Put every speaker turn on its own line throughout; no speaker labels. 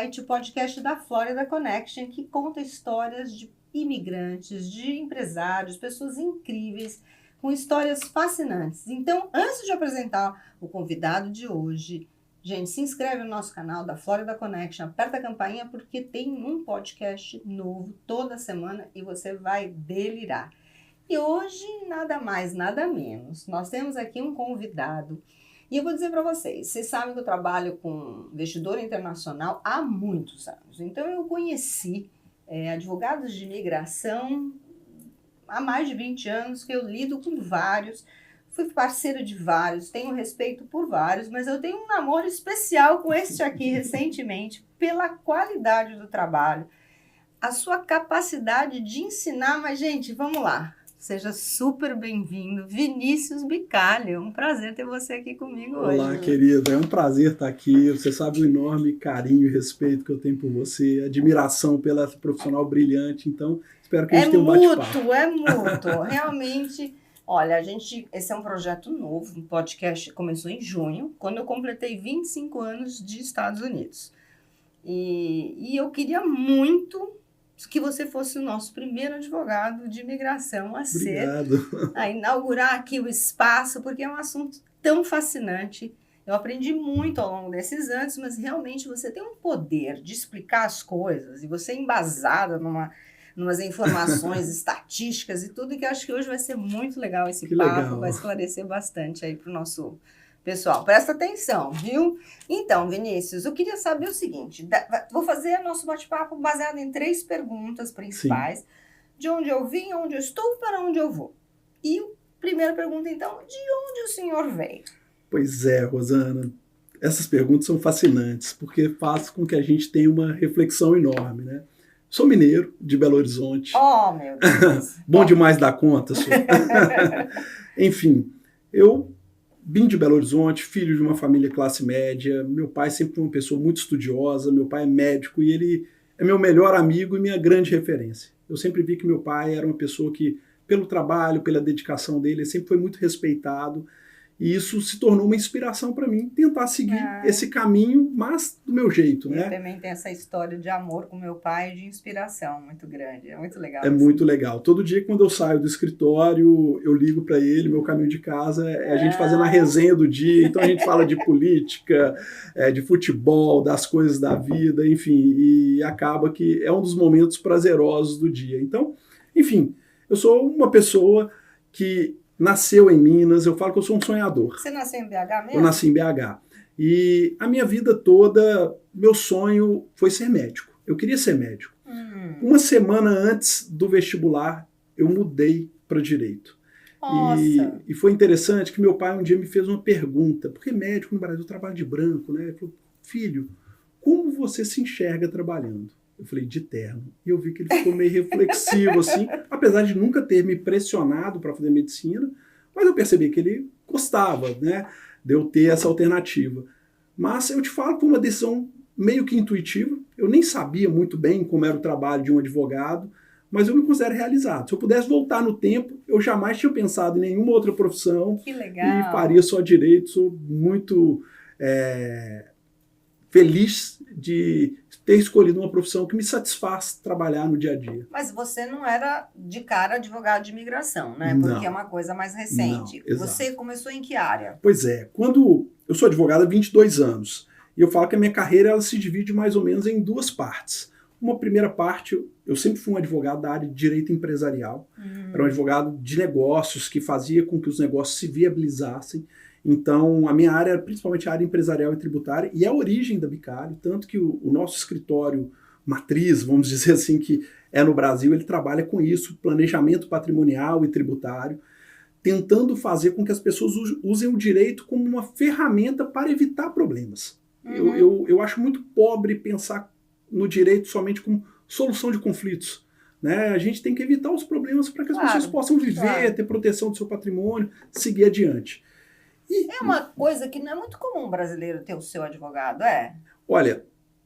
Insight, o podcast da Florida Connection, que conta histórias de imigrantes, de empresários, pessoas incríveis, com histórias fascinantes. Então, antes de apresentar o convidado de hoje, gente, se inscreve no nosso canal da Florida Connection, aperta a campainha porque tem um podcast novo toda semana e você vai delirar. E hoje, nada mais, nada menos, nós temos aqui um convidado. E eu vou dizer para vocês sabem que eu trabalho com investidor internacional há muitos anos. Então, eu conheci advogados de imigração há mais de 20 anos, que eu lido com vários, fui parceira de vários, tenho respeito por vários, mas eu tenho um namoro especial com este aqui recentemente, pela qualidade do trabalho, a sua capacidade de ensinar. Mas, gente, vamos lá. Seja super bem-vindo, Vinícius Bicalho. É um prazer ter você aqui comigo hoje.
Olá, querida. É um prazer estar aqui. Você sabe o enorme carinho e respeito que eu tenho por você, admiração pela profissional brilhante. Então, espero que a gente tenha um bate-papo.
É mútuo. Realmente, olha, esse é um projeto novo. O podcast começou em junho, quando eu completei 25 anos de Estados Unidos. E eu queria muito que você fosse o nosso primeiro advogado de imigração a inaugurar aqui o espaço, porque é um assunto tão fascinante. Eu aprendi muito ao longo desses anos, mas realmente você tem um poder de explicar as coisas, e você é embasada numas informações estatísticas e tudo, que eu acho que hoje vai ser muito legal esse papo, legal. Vai esclarecer bastante aí para o nosso pessoal. Presta atenção, viu? Então, Vinícius, eu queria saber o seguinte, vou fazer nosso bate-papo baseado em 3 perguntas principais. Sim. De onde eu vim, onde eu estou, para onde eu vou. E a primeira pergunta, então, de onde o senhor veio?
Pois é, Rosana, essas perguntas são fascinantes, porque faz com que a gente tenha uma reflexão enorme, né? Sou mineiro, de Belo Horizonte.
Oh, meu Deus!
Bom demais da conta, sou. Enfim, eu vim de Belo Horizonte, filho de uma família classe média. Meu pai sempre foi uma pessoa muito estudiosa, meu pai é médico e ele é meu melhor amigo e minha grande referência. Eu sempre vi que meu pai era uma pessoa que, pelo trabalho, pela dedicação dele, sempre foi muito respeitado. E isso se tornou uma inspiração para mim, tentar seguir esse caminho, mas do meu jeito, né?
Eu também tenho essa história de amor com meu pai, de inspiração muito grande. É muito legal.
É muito legal. Todo dia, quando eu saio do escritório, eu ligo para ele, meu caminho de casa é a gente fazendo a resenha do dia. Então a gente fala de política, de futebol, das coisas da vida, enfim. E acaba que é um dos momentos prazerosos do dia. Então, enfim, eu sou uma pessoa que nasceu em Minas. Eu falo que eu sou um sonhador.
Você nasceu em BH mesmo?
Eu nasci em BH. E a minha vida toda, meu sonho foi ser médico. Eu queria ser médico. Uma semana antes do vestibular, eu mudei para direito. E foi interessante que meu pai um dia me fez uma pergunta, porque médico no Brasil trabalha de branco, né? Ele falou, filho, como você se enxerga trabalhando? Eu falei, de terno. E eu vi que ele ficou meio reflexivo, assim, apesar de nunca ter me pressionado para fazer medicina, mas eu percebi que ele gostava, né, de eu ter essa alternativa. Mas eu te falo que foi uma decisão meio que intuitiva. Eu nem sabia muito bem como era o trabalho de um advogado, mas eu me considero realizado. Se eu pudesse voltar no tempo, eu jamais tinha pensado em nenhuma outra profissão.
Que legal.
E faria só direito. Sou muito feliz de ter escolhido uma profissão que me satisfaz trabalhar no dia a dia.
Mas você não era de cara advogado de imigração, né? Porque é uma coisa mais recente.
Não,
você começou em que área?
Pois é, quando eu sou advogado há 22 anos, e eu falo que a minha carreira ela se divide mais ou menos em 2 partes. Uma primeira parte, eu sempre fui um advogado da área de direito empresarial. Era um advogado de negócios que fazia com que os negócios se viabilizassem. Então, a minha área era principalmente a área empresarial e tributária, e é a origem da Bicalho, tanto que o nosso escritório matriz, vamos dizer assim, que é no Brasil, ele trabalha com isso, planejamento patrimonial e tributário, tentando fazer com que as pessoas usem o direito como uma ferramenta para evitar problemas. Eu acho muito pobre pensar no direito somente como solução de conflitos. Né? A gente tem que evitar os problemas para que as pessoas possam viver, ter proteção do seu patrimônio, seguir adiante.
É uma coisa que não é muito comum o brasileiro ter o seu advogado, é?
Olha,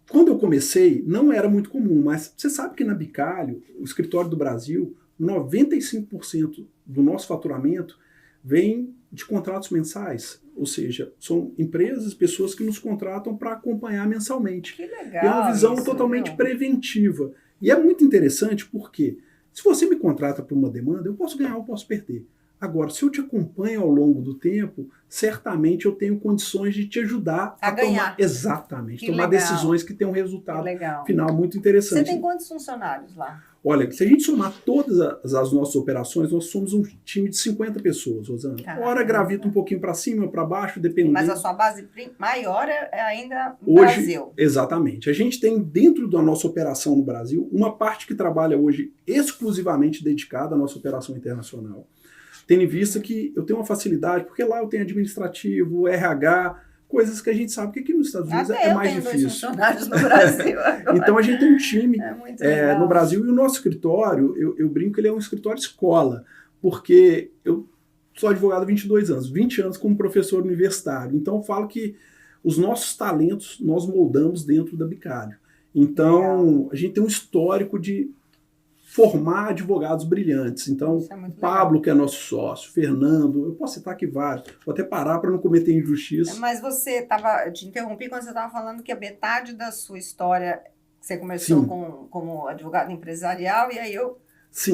quando eu comecei, não era muito comum, mas você sabe que na Bicalho, o escritório do Brasil, 95% do nosso faturamento vem de contratos mensais, ou seja, são empresas, pessoas que nos contratam para acompanhar mensalmente.
Que legal.
E é uma visão
isso,
totalmente
viu?
preventiva. E é muito interessante porque se você me contrata para uma demanda, eu posso ganhar ou posso perder. Agora, se eu te acompanho ao longo do tempo, certamente eu tenho condições de te ajudar
A ganhar.
tomar, exatamente,
Que
tomar
legal.
decisões que tenham um
Que
resultado
legal.
final muito
Você
interessante.
tem quantos funcionários lá?
Olha, se a gente somar todas as nossas operações, nós somos um time de 50 pessoas, Rosana.
Caramba.
Hora gravita um pouquinho para cima ou para baixo, dependendo.
Mas a sua base maior é ainda no
Hoje,
Brasil.
exatamente. A gente tem dentro da nossa operação no Brasil uma parte que trabalha hoje exclusivamente dedicada à nossa operação internacional. Tendo em vista que eu tenho uma facilidade, porque lá eu tenho administrativo, RH, coisas que a gente sabe que aqui nos Estados Unidos é mais difícil.
Eu tenho 2 funcionários no Brasil agora.
Então a gente tem um time
muito legal.
no Brasil, e o nosso escritório, eu brinco que ele é um escritório escola, porque eu sou advogado há 22 anos, 20 anos como professor universitário. Então eu falo que os nossos talentos nós moldamos dentro da Bicalho. Então a gente tem um histórico de formar advogados brilhantes. Então, o Pablo, que é nosso sócio, Fernando, eu posso citar aqui vários, vou até parar para não cometer injustiça.
Mas você estava, te interrompi quando você estava falando que a metade da sua história, você começou como advogado empresarial, e aí eu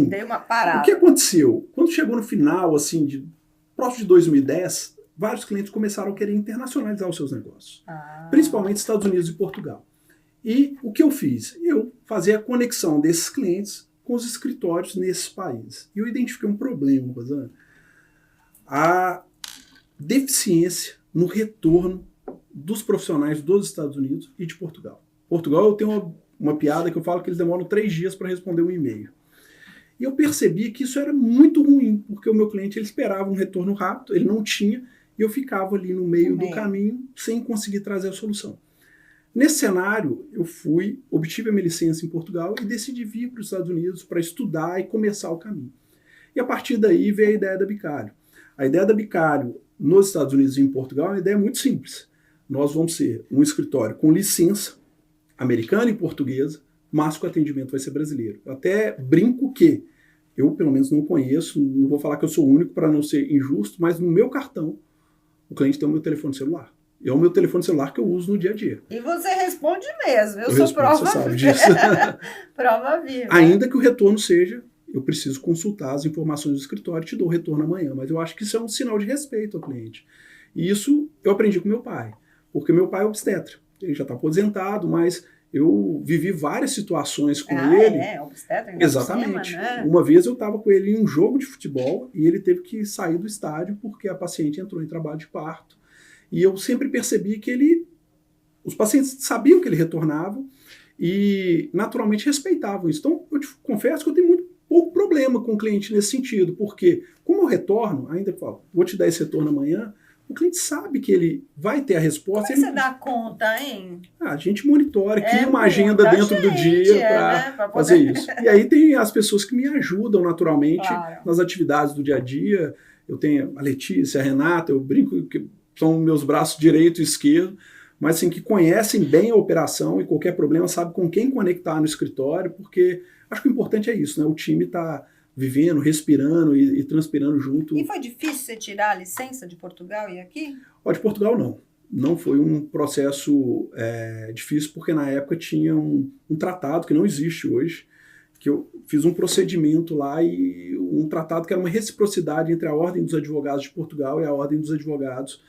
dei uma parada.
O que aconteceu? Quando chegou no final, assim, próximo de 2010, vários clientes começaram a querer internacionalizar os seus negócios, principalmente Estados Unidos e Portugal. E o que eu fiz? Eu fazia a conexão desses clientes com os escritórios nesses países. E eu identifiquei um problema, Rosana. A deficiência no retorno dos profissionais dos Estados Unidos e de Portugal. Portugal, eu tenho uma piada que eu falo que eles demoram 3 dias para responder um e-mail. E eu percebi que isso era muito ruim, porque o meu cliente ele esperava um retorno rápido, ele não tinha, e eu ficava ali no meio do caminho sem conseguir trazer a solução. Nesse cenário, eu obtive a minha licença em Portugal e decidi vir para os Estados Unidos para estudar e começar o caminho. E a partir daí veio a ideia da Bicalho. A ideia da Bicalho nos Estados Unidos e em Portugal é uma ideia muito simples. Nós vamos ser um escritório com licença americana e portuguesa, mas que o atendimento vai ser brasileiro. Eu até brinco que eu, pelo menos, não conheço, não vou falar que eu sou o único para não ser injusto, mas no meu cartão, o cliente tem o meu telefone celular. É o meu telefone celular que eu uso no dia a dia.
E você responde mesmo. Eu sou prova
você sabe disso.
Prova viva.
Ainda que o retorno seja, eu preciso consultar as informações do escritório e te dou o retorno amanhã. Mas eu acho que isso é um sinal de respeito ao cliente. E isso eu aprendi com meu pai. Porque meu pai é obstetra. Ele já está aposentado, mas eu vivi várias situações com ele.
Obstetra.
Exatamente.
Cima, né?
Uma vez eu estava com ele em um jogo de futebol e ele teve que sair do estádio porque a paciente entrou em trabalho de parto. E eu sempre percebi que os pacientes sabiam que ele retornava e naturalmente respeitavam isso. Então, eu te confesso que eu tenho muito pouco problema com o cliente nesse sentido, porque como eu retorno, ainda falo, vou te dar esse retorno amanhã, o cliente sabe que ele vai ter a resposta.
Como você dá conta, hein?
A gente monitora, cria uma agenda dentro do dia para fazer isso. E aí tem as pessoas que me ajudam naturalmente nas atividades do dia a dia. Eu tenho a Letícia, a Renata, eu brinco que são meus braços direito e esquerdo, mas assim, que conhecem bem a operação e qualquer problema sabe com quem conectar no escritório, porque acho que o importante é isso, né? O time está vivendo, respirando e transpirando junto.
E foi difícil você tirar a licença de Portugal e aqui?
De Portugal não. Não foi um processo difícil, porque na época tinha um tratado que não existe hoje, que eu fiz um procedimento lá e um tratado que era uma reciprocidade entre a Ordem dos Advogados de Portugal e a Ordem dos Advogados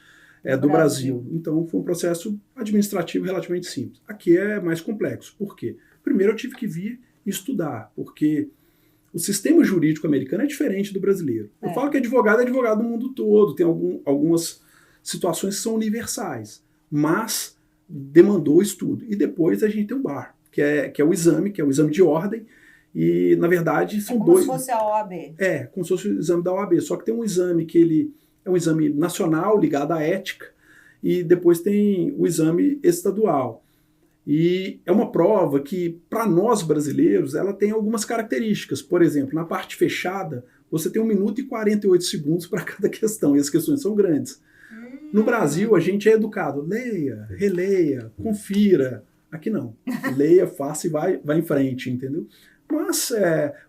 do Brasil. Então foi um processo administrativo relativamente simples. Aqui é mais complexo. Por quê? Primeiro eu tive que vir estudar, porque o sistema jurídico americano é diferente do brasileiro. Eu falo que advogado é advogado no mundo todo, tem algumas situações que são universais, mas demandou estudo. E depois a gente tem o BAR, que é o exame de ordem, e na verdade são dois.
Como se fosse a OAB.
Como se fosse o exame da OAB, só que tem um exame que ele é um exame nacional ligado à ética, e depois tem o exame estadual. E é uma prova que, para nós brasileiros, ela tem algumas características. Por exemplo, na parte fechada, você tem 1 minuto e 48 segundos para cada questão, e as questões são grandes. No Brasil, a gente é educado. Leia, releia, confira. Aqui não. Leia, faça e vai em frente, entendeu? Mas,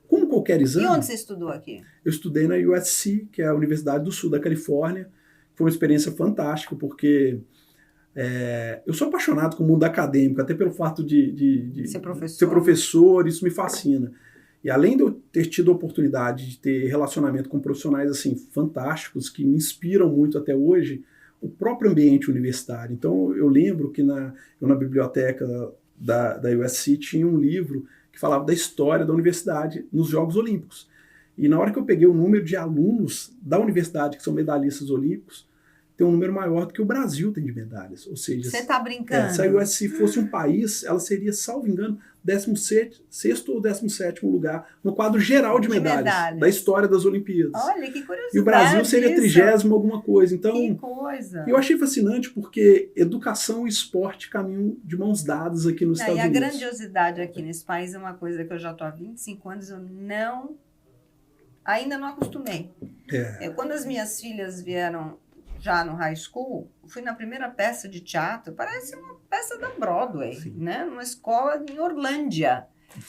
como qualquer exame...
E onde você estudou aqui?
Eu estudei na USC, que é a Universidade do Sul da Califórnia. Foi uma experiência fantástica, porque eu sou apaixonado com o mundo acadêmico, até pelo fato de ser professor, isso me fascina. E além de eu ter tido a oportunidade de ter relacionamento com profissionais assim fantásticos, que me inspiram muito até hoje, o próprio ambiente universitário. Então, eu lembro que na biblioteca da USC tinha um livro que falava da história da universidade nos Jogos Olímpicos. E na hora que eu peguei o número de alunos da universidade que são medalhistas olímpicos, tem um número maior do que o Brasil tem de medalhas. Ou seja,
você está brincando?
Se a USC fosse um país, ela seria, salvo engano, 16º ou 17º lugar no quadro geral de medalhas da história das Olimpíadas.
Olha, que curiosidade.
E o Brasil seria 30º alguma coisa. Então,
que coisa.
Eu achei fascinante porque educação e esporte caminham de mãos dadas aqui nos Estados Unidos.
E a grandiosidade aqui nesse país é uma coisa que eu já estou há 25 anos, eu ainda não acostumei. Quando as minhas filhas vieram já no high school, fui na primeira peça de teatro, parece uma peça da Broadway, né? Numa escola em Orlândia,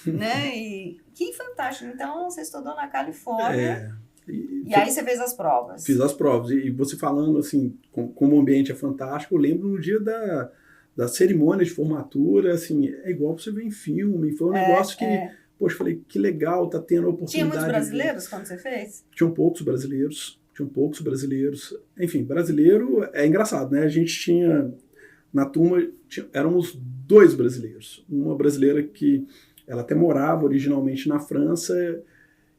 né? E que fantástico. Então, você estudou na Califórnia e aí você fez as provas.
Fiz as provas. E você falando assim, como o ambiente é fantástico, eu lembro no dia da cerimônia de formatura, assim, é igual você ver em filme, foi um negócio que... Poxa, falei, que legal, tá tendo a oportunidade.
Tinha muitos brasileiros quando você fez?
Tinham poucos brasileiros. Enfim, brasileiro é engraçado, né? A gente tinha, na turma, éramos 2 brasileiros. Uma brasileira que ela até morava originalmente na França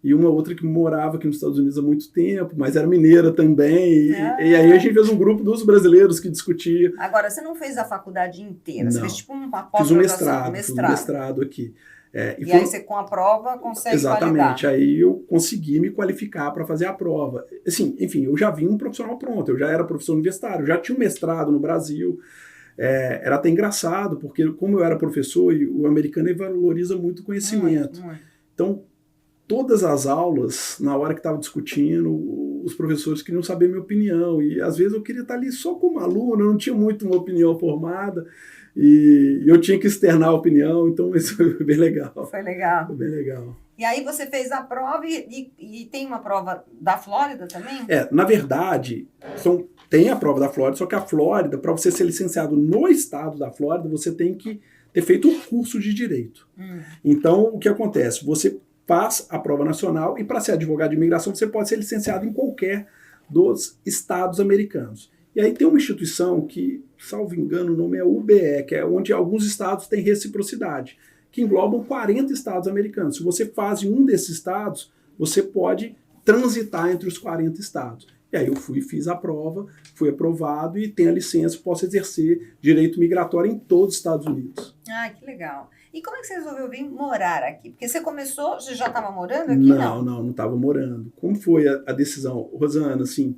e uma outra que morava aqui nos Estados Unidos há muito tempo, mas era mineira também. E aí a gente fez um grupo dos brasileiros que discutia.
Agora, você não fez a faculdade inteira?
Não.
Você fez tipo uma
pós-graduação? Fiz um mestrado aqui.
E aí você com a prova consegue
Exatamente,
validar.
aí eu consegui me qualificar para fazer a prova. Assim, enfim, eu já vim um profissional pronto, eu já era professor universitário, já tinha um mestrado no Brasil. Era até engraçado, porque como eu era professor, e o americano ele valoriza muito o conhecimento.
Muito.
Então, todas as aulas, na hora que estava discutindo, os professores queriam saber minha opinião, e às vezes eu queria estar ali só como aluno, eu não tinha muito uma opinião formada, e eu tinha que externar a opinião, então isso foi bem legal.
Foi legal.
Foi bem legal.
E aí você fez a prova e tem uma prova da Flórida também?
Na verdade, tem a prova da Flórida, só que a Flórida, para você ser licenciado no estado da Flórida, você tem que ter feito um curso de direito. Então, o que acontece? Você faz a prova nacional e para ser advogado de imigração você pode ser licenciado em qualquer dos estados americanos. E aí tem uma instituição que, salvo engano, o nome é UBE, que é onde alguns estados têm reciprocidade, que englobam 40 estados americanos. Se você faz em um desses estados, você pode transitar entre os 40 estados. E aí eu fiz a prova, fui aprovado e tenho a licença, posso exercer direito migratório em todos os Estados Unidos.
Que legal. E como é que você resolveu vir morar aqui? Porque você já estava morando aqui?
Não estava morando. Como foi a decisão? Rosana, assim,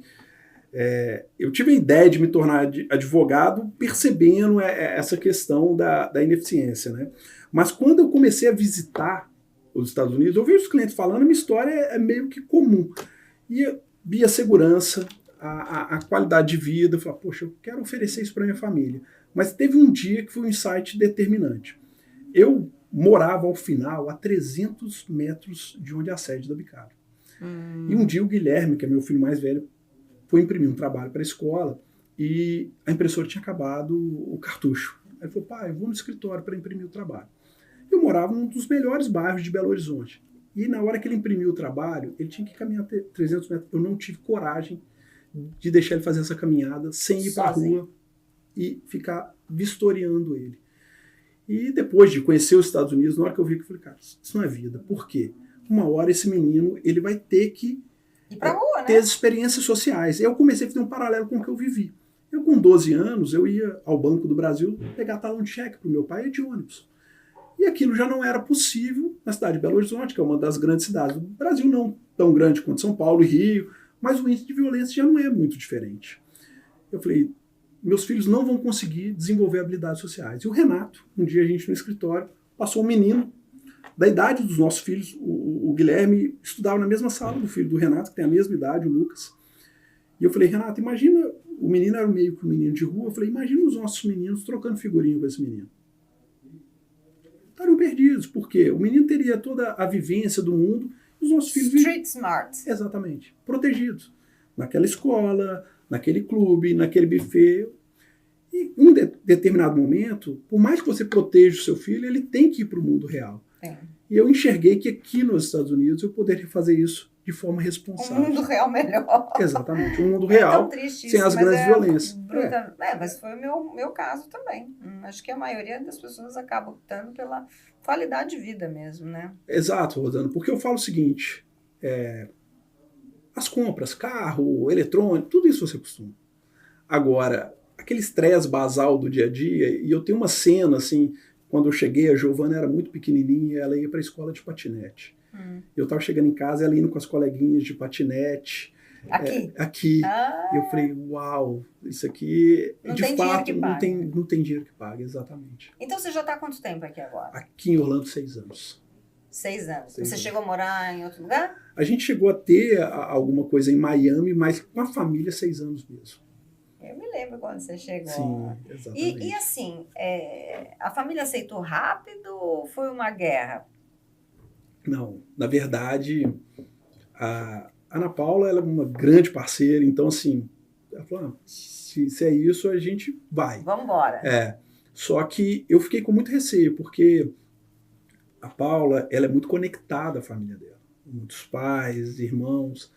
eu tive a ideia de me tornar advogado percebendo essa questão da ineficiência, né? Mas quando eu comecei a visitar os Estados Unidos, eu vejo os clientes falando, a minha história é meio que comum. E eu vi a segurança, a qualidade de vida, eu falei, poxa, eu quero oferecer isso para minha família. Mas teve um dia que foi um insight determinante. Eu morava ao final a 300 metros de onde é a sede da Bicaro. E um dia o Guilherme, que é meu filho mais velho, foi imprimir um trabalho para a escola e a impressora tinha acabado o cartucho. Aí ele falou, pai, eu vou no escritório para imprimir o trabalho. Eu morava num dos melhores bairros de Belo Horizonte. E na hora que ele imprimiu o trabalho, ele tinha que caminhar 300 metros. Eu não tive coragem de deixar ele fazer essa caminhada sem ir para a rua e ficar vistoriando ele. E depois de conhecer os Estados Unidos, na hora que eu vi, eu falei, cara, isso não é vida. Por quê? Uma hora esse menino ele vai ter que ter as experiências sociais. Eu comecei a fazer um paralelo com o que eu vivi. Eu, com 12 anos, eu ia ao Banco do Brasil pegar talão de cheque para o meu pai e de ônibus. E aquilo já não era possível na cidade de Belo Horizonte, que é uma das grandes cidades do Brasil, não tão grande quanto São Paulo e Rio, mas o índice de violência já não é muito diferente. Eu falei, meus filhos não vão conseguir desenvolver habilidades sociais. E o Renato, um dia a gente no escritório, passou um menino da idade dos nossos filhos, o Guilherme estudava na mesma sala do filho do Renato, que tem a mesma idade, o Lucas. E eu falei, Renato, imagina, o menino era meio que um menino de rua, eu falei, imagina os nossos meninos trocando figurinha com esse menino. Estariam perdidos, porque o menino teria toda a vivência do mundo os nossos filhos
Street smart.
exatamente, protegidos. Naquela escola, naquele clube, naquele buffet. E em um determinado momento, por mais que você proteja o seu filho, ele tem que ir para o mundo real. E eu enxerguei que aqui nos Estados Unidos eu poderia fazer isso de forma responsável.
Um mundo real melhor.
Exatamente, um mundo real, sem as grandes violências.
Mas foi o meu caso também. Acho que a maioria das pessoas acaba optando pela qualidade de vida mesmo, né?
Exato, Rosana, porque eu falo o seguinte, as compras, carro, eletrônico, tudo isso você costuma. Agora, aquele estresse basal do dia a dia, e eu tenho uma cena assim, quando eu cheguei, a Giovana era muito pequenininha, ela ia para a escola de patinete. Eu estava chegando em casa, ela indo com as coleguinhas de patinete. Aqui. Eu falei, uau, isso aqui,
não
de
tem
fato,
dinheiro que
não tem dinheiro que pague, exatamente.
Então você já está há quanto tempo aqui agora?
Aqui em Orlando, 6 anos.
6 anos.
6
Você
anos.
chegou a morar em outro lugar?
A gente chegou a ter alguma coisa em Miami, mas com a família, 6 anos mesmo.
Eu me lembro quando você chegou.
Sim, exatamente.
E assim, a família aceitou rápido ou foi uma guerra?
Não, na verdade, a Ana Paula ela é uma grande parceira, então assim, ela falou, se é isso, a gente vai.
Vamos embora.
Só que eu fiquei com muito receio, porque a Paula ela é muito conectada à família dela, muitos pais, irmãos,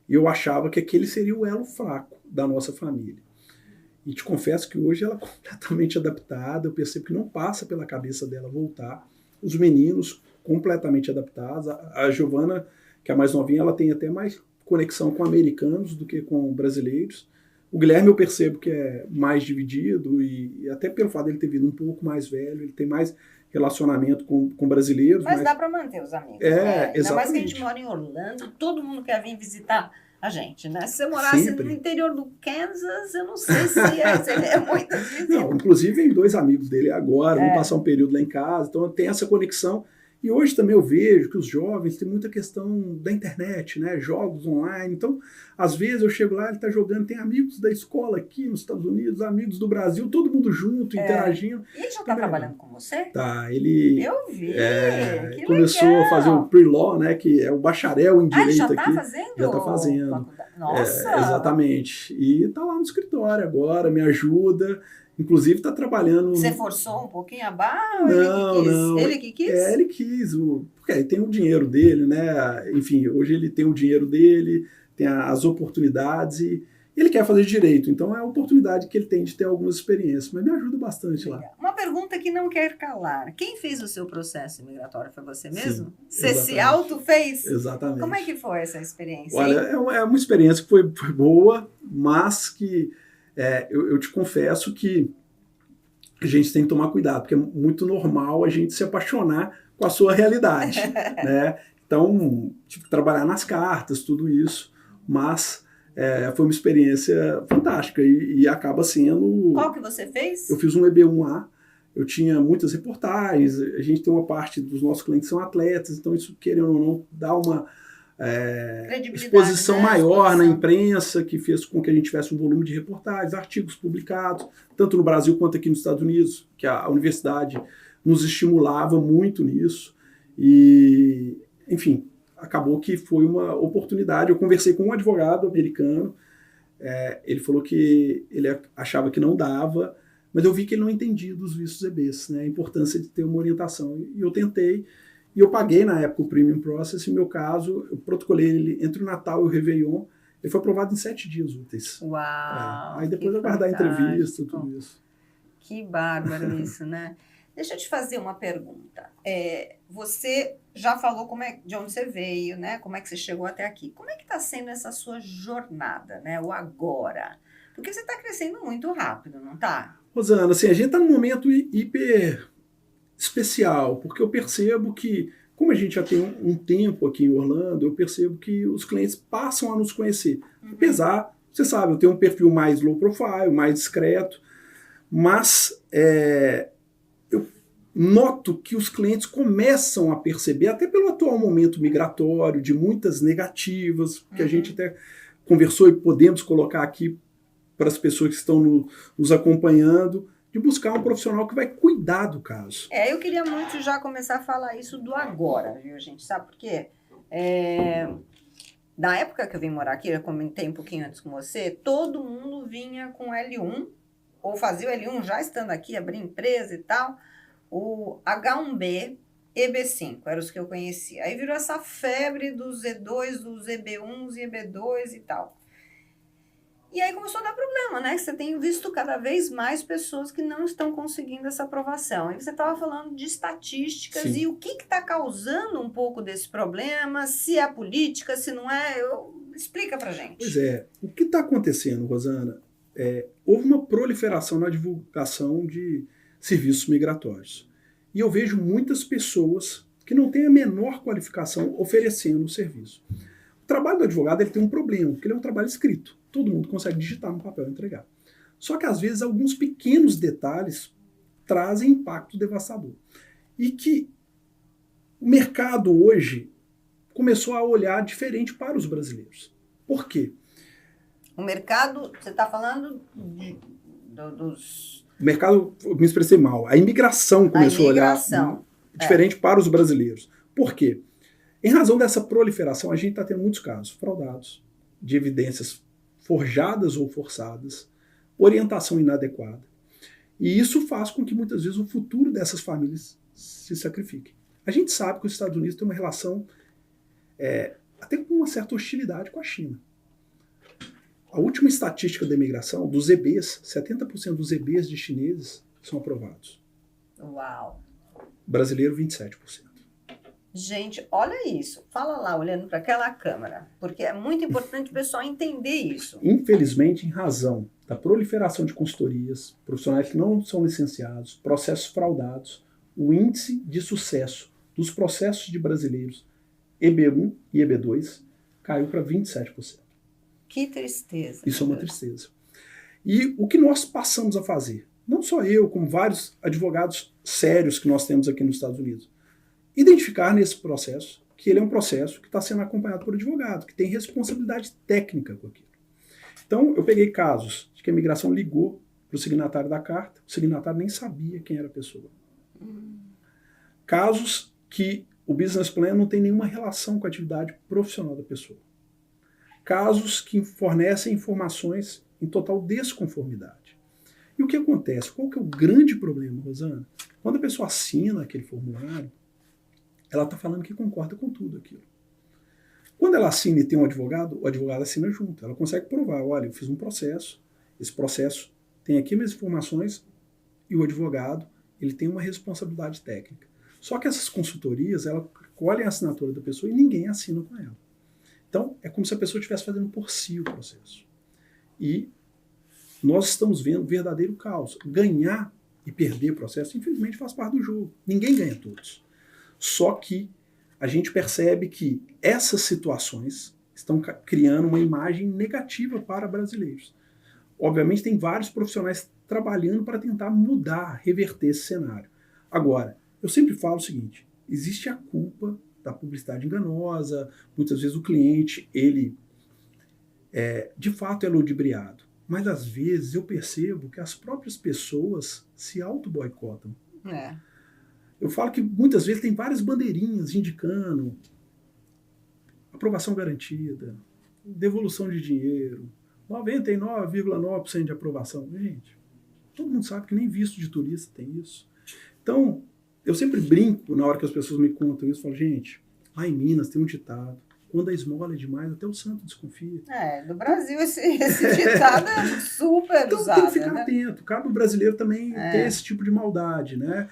e eu achava que aquele seria o elo fraco da nossa família. E te confesso que hoje ela é completamente adaptada, eu percebo que não passa pela cabeça dela voltar. Os meninos completamente adaptados. A Giovana, que é a mais novinha, ela tem até mais conexão com americanos do que com brasileiros. O Guilherme eu percebo que é mais dividido, e até pelo fato dele ter vindo um pouco mais velho, ele tem mais relacionamento com brasileiros.
Mas dá para manter os amigos, né?
Exatamente.
Ainda mais que a gente mora em Orlando, todo mundo quer vir visitar a gente, né? Se você morasse
Sempre.
no interior do Kansas, eu não sei se seria muitas visitas.
Não, inclusive vem 2 amigos dele agora, vão passar um período lá em casa, então tem essa conexão. E hoje também eu vejo que os jovens têm muita questão da internet, né? Jogos online. Então, às vezes eu chego lá, ele está jogando, tem amigos da escola aqui nos Estados Unidos, amigos do Brasil, todo mundo junto, interagindo.
E ele já está trabalhando com você?
Tá, ele...
Eu vi, que
começou
legal.
a fazer o pre-law, né? Que é o bacharel em direito
ele já
aqui.
Tá fazendo?
Já está fazendo.
Nossa!
Exatamente. E está lá no escritório agora, me ajuda. Inclusive está trabalhando...
Você forçou um pouquinho a barra?
Não.
Ele que quis?
Ele quis. Porque ele tem o dinheiro dele, né? Enfim, hoje ele tem o dinheiro dele, tem as oportunidades e ele quer fazer direito. Então é a oportunidade que ele tem de ter algumas experiências. Mas me ajuda bastante lá.
Uma pergunta que não quer calar. Quem fez o seu processo imigratório? Foi você mesmo?
Sim,
você se auto-fez?
Exatamente.
Como é que foi essa experiência?
Olha, é uma experiência que foi boa, mas que... eu te confesso que a gente tem que tomar cuidado, porque é muito normal a gente se apaixonar com a sua realidade, né? Então, tive que trabalhar nas cartas, tudo isso, mas foi uma experiência fantástica e acaba sendo...
Qual que você fez?
Eu fiz um EB1A, eu tinha muitas reportagens, a gente tem uma parte dos nossos clientes que são atletas, então isso, querendo ou não, dá uma... exposição maior na imprensa, que fez com que a gente tivesse um volume de reportagens, artigos publicados, tanto no Brasil quanto aqui nos Estados Unidos, que a universidade nos estimulava muito nisso. E, enfim, acabou que foi uma oportunidade. Eu conversei com um advogado americano, ele falou que ele achava que não dava, mas eu vi que ele não entendia dos vistos EBs, né, a importância de ter uma orientação. E eu tentei. E eu paguei, na época, o Premium Process. No meu caso, eu protocolei ele entre o Natal e o Réveillon. Ele foi aprovado em 7 dias úteis.
Uau!
Aí depois eu guardar a entrevista, tudo isso.
Que bárbaro isso, né? Deixa eu te fazer uma pergunta. Você já falou de onde você veio, né? Como é que você chegou até aqui. Como é que está sendo essa sua jornada, né? O agora? Porque você está crescendo muito rápido, não está?
Rosana, assim, a gente está num momento hiper... especial, porque eu percebo que, como a gente já tem um tempo aqui em Orlando, eu percebo que os clientes passam a nos conhecer. Apesar, você sabe, eu tenho um perfil mais low profile, mais discreto, mas eu noto que os clientes começam a perceber, até pelo atual momento migratório, de muitas negativas, que a gente até conversou e podemos colocar aqui para as pessoas que estão nos acompanhando, de buscar um profissional que vai cuidar do caso.
Eu queria muito já começar a falar isso do agora, viu, gente? Sabe por quê? Na época que eu vim morar aqui, eu comentei um pouquinho antes com você, todo mundo vinha com L1, ou fazia o L1 já estando aqui, abria empresa e tal, o H1B e B5, eram os que eu conhecia. Aí virou essa febre dos E2, dos EB1s e EB2 e tal. E aí começou a dar problema, né? Você tem visto cada vez mais pessoas que não estão conseguindo essa aprovação. E você estava falando de estatísticas.
Sim.
E o que está causando um pouco desse problema, se é política, se não é, explica pra gente.
Pois é, o que está acontecendo, Rosana, houve uma proliferação na divulgação de serviços migratórios. E eu vejo muitas pessoas que não têm a menor qualificação oferecendo o serviço. O trabalho do advogado ele tem um problema, porque ele é um trabalho escrito. Todo mundo consegue digitar no papel e entregar. Só que, às vezes, alguns pequenos detalhes trazem impacto devastador. E que o mercado hoje começou a olhar diferente para os brasileiros. Por quê?
O mercado, você está falando dos...
O mercado, me expressei mal, a imigração começou a olhar diferente para os brasileiros. Por quê? Em razão dessa proliferação, a gente está tendo muitos casos fraudados, de evidências forjadas ou forçadas, orientação inadequada. E isso faz com que muitas vezes o futuro dessas famílias se sacrifique. A gente sabe que os Estados Unidos têm uma relação até com uma certa hostilidade com a China. A última estatística da imigração, dos EBs, 70% dos EBs de chineses são aprovados.
Uau!
Brasileiro, 27%.
Gente, olha isso. Fala lá, olhando para aquela câmera, porque é muito importante o pessoal entender isso.
Infelizmente, em razão da proliferação de consultorias, profissionais que não são licenciados, processos fraudados, o índice de sucesso dos processos de brasileiros EB1 e EB2 caiu para 27%.
Que tristeza.
Isso é uma tristeza. E o que nós passamos a fazer? Não só eu, como vários advogados sérios que nós temos aqui nos Estados Unidos. Identificar nesse processo que ele é um processo que está sendo acompanhado por advogado, que tem responsabilidade técnica com aquilo. Então, eu peguei casos de que a imigração ligou para o signatário da carta, o signatário nem sabia quem era a pessoa. Casos que o business plan não tem nenhuma relação com a atividade profissional da pessoa. Casos que fornecem informações em total desconformidade. E o que acontece? Qual que é o grande problema, Rosana? Quando a pessoa assina aquele formulário, ela está falando que concorda com tudo aquilo. Quando ela assina e tem um advogado, o advogado assina junto. Ela consegue provar, olha, eu fiz um processo, esse processo tem aqui minhas informações e o advogado ele tem uma responsabilidade técnica. Só que essas consultorias, ela colhem a assinatura da pessoa e ninguém assina com ela. Então, é como se a pessoa estivesse fazendo por si o processo. E nós estamos vendo verdadeiro caos. Ganhar e perder processo, infelizmente, faz parte do jogo. Ninguém ganha todos. Só que a gente percebe que essas situações estão criando uma imagem negativa para brasileiros. Obviamente, tem vários profissionais trabalhando para tentar mudar, reverter esse cenário. Agora, eu sempre falo o seguinte, existe a culpa da publicidade enganosa, muitas vezes o cliente, ele de fato é ludibriado, mas às vezes eu percebo que as próprias pessoas se auto-boicotam. Eu falo que muitas vezes tem várias bandeirinhas indicando aprovação garantida, devolução de dinheiro, 99,9% de aprovação. Gente, todo mundo sabe que nem visto de turista tem isso. Então, eu sempre brinco na hora que as pessoas me contam isso, falo, gente, lá em Minas tem um ditado, quando a esmola é demais, até o santo desconfia.
No Brasil esse ditado é super
então,
usado.
Tem que ficar atento. Cabe o brasileiro também ter esse tipo de maldade, né?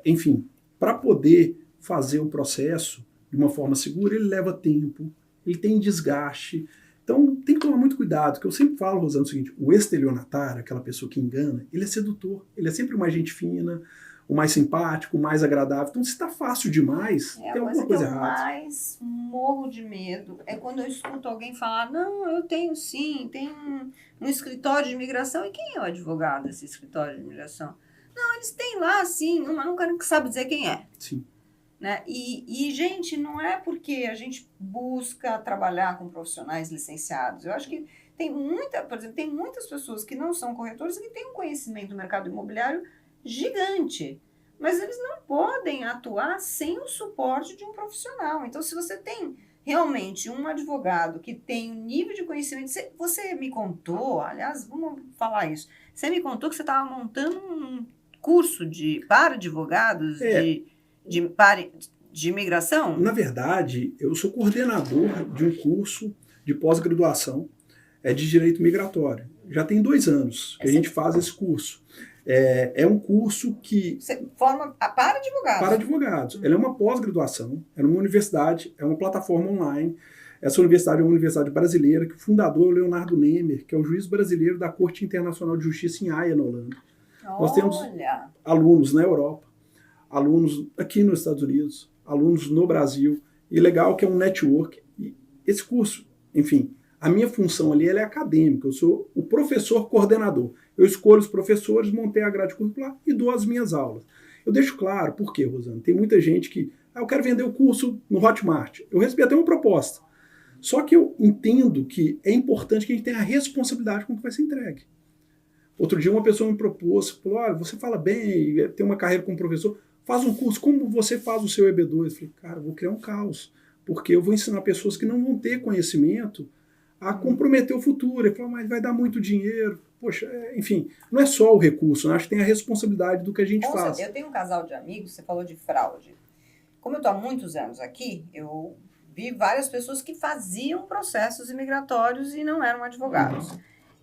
Enfim, para poder fazer um processo de uma forma segura, ele leva tempo, ele tem desgaste. Então, tem que tomar muito cuidado, que eu sempre falo, Rosana, o seguinte, o estelionatário, aquela pessoa que engana, ele é sedutor, ele é sempre mais gente fina, o mais simpático, o mais agradável. Então, se está fácil demais, tem alguma coisa errada.
A coisa que eu mais morro de medo é quando eu escuto alguém falar, não, eu tenho sim, tem um escritório de imigração. E quem é o advogado desse escritório de imigração? Não, eles têm lá, sim, mas nunca sabe dizer quem é.
Sim.
Né? E, gente, não é porque a gente busca trabalhar com profissionais licenciados. Eu acho que por exemplo, tem muitas pessoas que não são corretores e que têm um conhecimento do mercado imobiliário gigante, mas eles não podem atuar sem o suporte de um profissional. Então, se você tem realmente um advogado que tem um nível de conhecimento, você me contou, aliás, vamos falar isso, você me contou que você estava montando um curso para advogados de imigração?
Na verdade, eu sou coordenador de um curso de pós-graduação de direito migratório. Já tem 2 anos que a gente faz esse curso. É um curso que...
Você forma para advogados?
Para advogados. Ela é uma pós-graduação, é uma universidade, é uma plataforma online. Essa universidade é uma universidade brasileira, que o fundador é o Leonardo Nemer, que é o juiz brasileiro da Corte Internacional de Justiça em Haia, na Holanda. Nós temos alunos na Europa, alunos aqui nos Estados Unidos, alunos no Brasil, e legal que é um network. E esse curso, enfim, a minha função ali ela é acadêmica, eu sou o professor coordenador. Eu escolho os professores, montei a grade curricular e dou as minhas aulas. Eu deixo claro, por quê, Rosana? Tem muita gente que, eu quero vender o curso no Hotmart. Eu recebi até uma proposta. Só que eu entendo que é importante que a gente tenha a responsabilidade com o que vai ser entregue. Outro dia uma pessoa me propôs, falou, olha, você fala bem, tem uma carreira como professor, faz um curso, como você faz o seu EB2? Eu falei, cara, eu vou criar um caos, porque eu vou ensinar pessoas que não vão ter conhecimento a comprometer o futuro. Ele falou, mas vai dar muito dinheiro. Poxa, enfim, não é só o recurso, né? Acho que tem a responsabilidade do que a gente faz.
Eu tenho um casal de amigos, você falou de fraude. Como eu estou há muitos anos aqui, eu vi várias pessoas que faziam processos imigratórios e não eram advogados.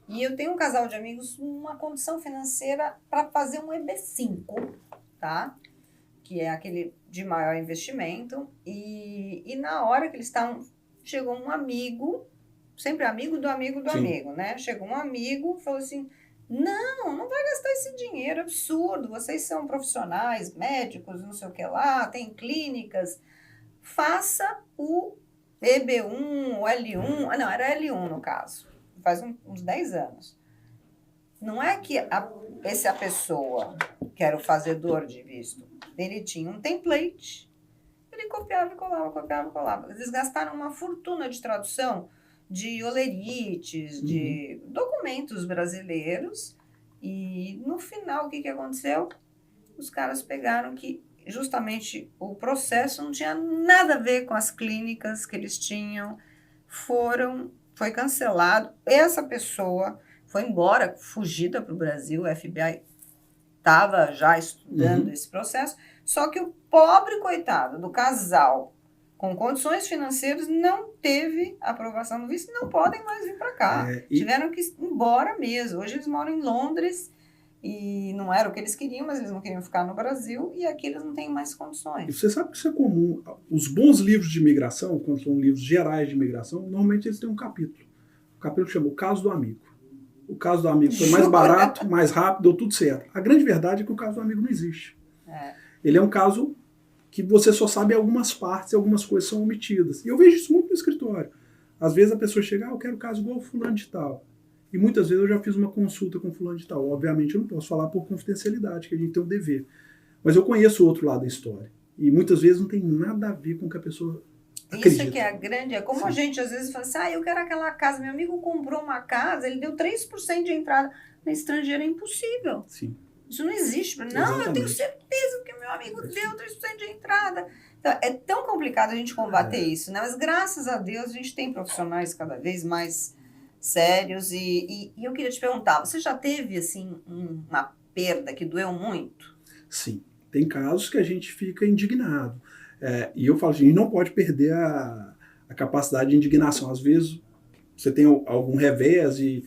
E eu tenho um casal de amigos numa condição financeira para fazer um EB5, tá? Que é aquele de maior investimento. E na hora que eles estavam, chegou um amigo, sempre amigo do amigo do amigo, né? Chegou um amigo e falou assim, não vai gastar esse dinheiro, absurdo, vocês são profissionais, médicos, não sei o que lá, tem clínicas, faça o EB1, o L1, não, era L1 no caso, faz uns 10 anos. Não é que a pessoa, que era o fazedor de visto, ele tinha um template, ele copiava e colava. Eles gastaram uma fortuna de tradução de olerites, de documentos brasileiros, e no final o que aconteceu? Os caras pegaram que justamente o processo não tinha nada a ver com as clínicas que eles tinham, foi cancelado, essa pessoa foi embora, fugida para o Brasil, o FBI estava já estudando esse processo, só que o pobre coitado do casal com condições financeiras não teve aprovação no visto, não podem mais vir para cá. Tiveram que ir embora mesmo. Hoje eles moram em Londres e não era o que eles queriam, mas eles não queriam ficar no Brasil e aqui eles não têm mais condições.
E você sabe que isso é comum. Os bons livros de imigração, quando são livros gerais de imigração, normalmente eles têm um capítulo. O capítulo chama O Caso do Amigo. O caso do amigo foi mais barato, mais rápido, deu tudo certo. A grande verdade é que o caso do amigo não existe. Ele é um caso que você só sabe algumas partes e algumas coisas são omitidas. E eu vejo isso muito no escritório. Às vezes a pessoa chega, eu quero um caso igual o fulano de tal. E muitas vezes eu já fiz uma consulta com o fulano de tal. Obviamente eu não posso falar por confidencialidade, que a gente tem um dever. Mas eu conheço o outro lado da história. E muitas vezes não tem nada a ver com o que a pessoa acredita.
Isso que é grande, é como a gente às vezes fala assim, eu quero aquela casa, meu amigo comprou uma casa, ele deu 3% de entrada. No estrangeiro é impossível.
Sim.
Isso não existe. Não, eu tenho certeza que meu amigo deu 3% de entrada. Então, é tão complicado a gente combater isso, né? Mas graças a Deus a gente tem profissionais cada vez mais sérios. E eu queria te perguntar, você já teve assim uma perda que doeu muito?
Sim, tem casos que a gente fica indignado. E eu falo, a gente não pode perder a capacidade de indignação. Às vezes você tem algum revés e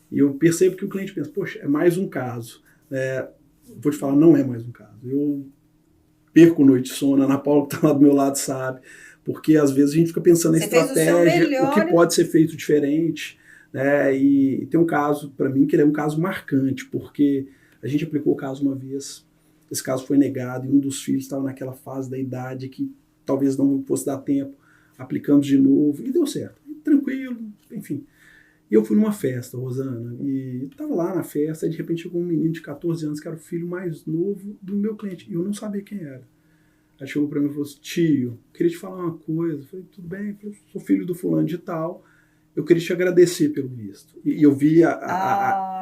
eu percebo que o cliente pensa, poxa, é mais um caso. Vou te falar, não é mais um caso. Eu perco noite de sono, a Ana Paula que está lá do meu lado sabe, porque às vezes a gente fica pensando na estratégia, o que pode ser feito diferente. E tem um caso, para mim, que ele é um caso marcante, porque a gente aplicou o caso uma vez, esse caso foi negado e um dos filhos estava naquela fase da idade que talvez não fosse dar tempo, aplicamos de novo e deu certo. Tranquilo, enfim. E eu fui numa festa, Rosana, e estava lá na festa, e de repente chegou um menino de 14 anos, que era o filho mais novo do meu cliente, e eu não sabia quem era. Aí chegou para mim e falou assim, tio, queria te falar uma coisa. Eu falei, tudo bem? Eu falei, sou filho do fulano de tal, eu queria te agradecer pelo visto. E eu vi